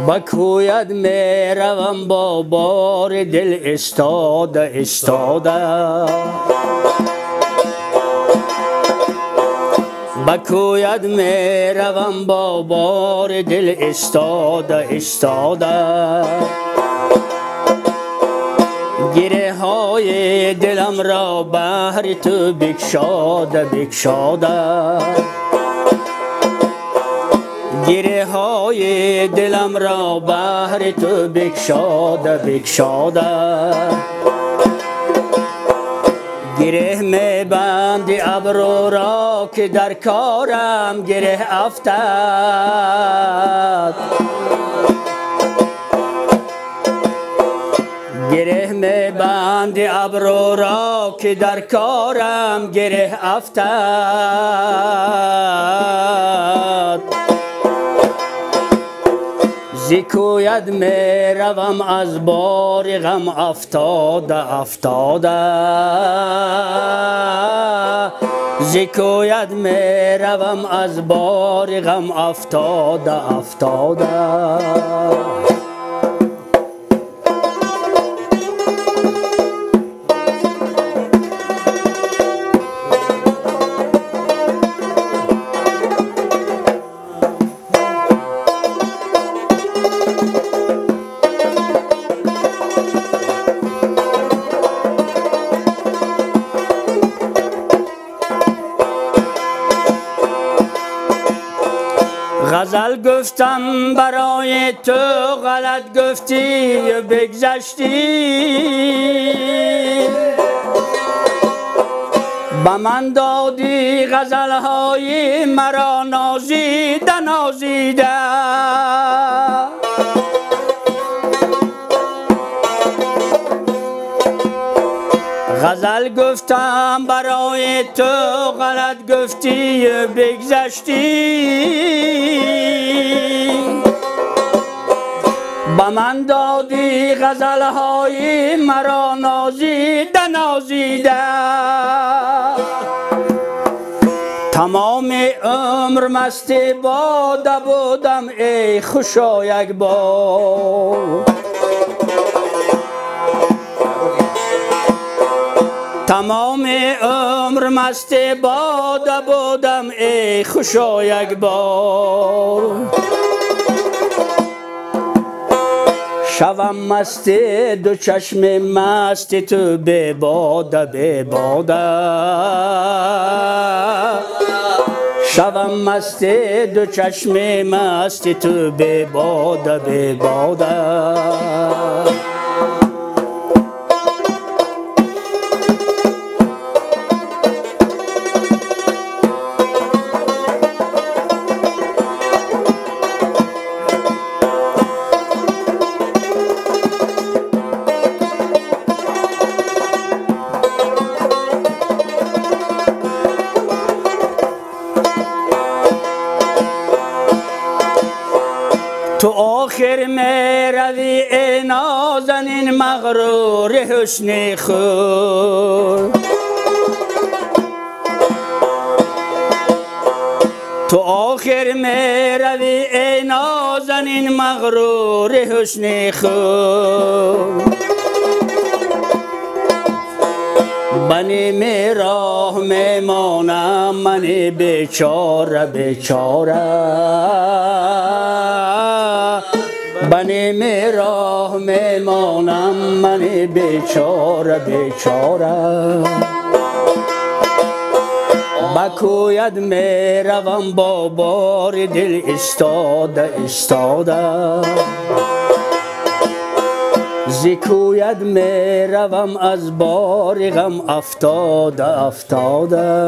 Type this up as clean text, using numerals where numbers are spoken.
بکوید می روم با بار دل استاده استاده، بکوید می روم با بار دل استاده استاده، گره های دلم را بهر تو بگشاده بگشاده، گره های دلم را بهر تو بگشاده بگشاده، گره می بندی ابرو را که در کارم گره افتد، گره می بندی ابرو را که در کارم گره افتد، زکوید می روم از بار غم افتاده افتاده، زکوید می روم از بار غم افتاده افتاده. غزل گفتم برای تو غلط گفتی و بگذشتی، به من دادی غزلهای مرا نازیده نازیده، غزل گفتم برای تو غلط گفتی و بگذشتی، به من دادی غزلهای مرا نازیده نازیده، تمام عمر مست باده بودم ای خوشا یک بار، تمام عمر مست باده بودم ای خوشا یک بار، شوم مست دو چشم مست تو به باده به باده، شوم مست دو چشم مست تو به باده به باده. تو آخر می روی ای نازنین مغرور حسن خود، تو آخر می روی ای نازنین مغرور حسن خود، بنی می راه می مانم من بیچاره بیچاره، بنی می راه می مانم من بیچاره بیچاره، بکوید می روم با بار دل استاده استاده، زکوید می روم از بار غم افتاده افتاده.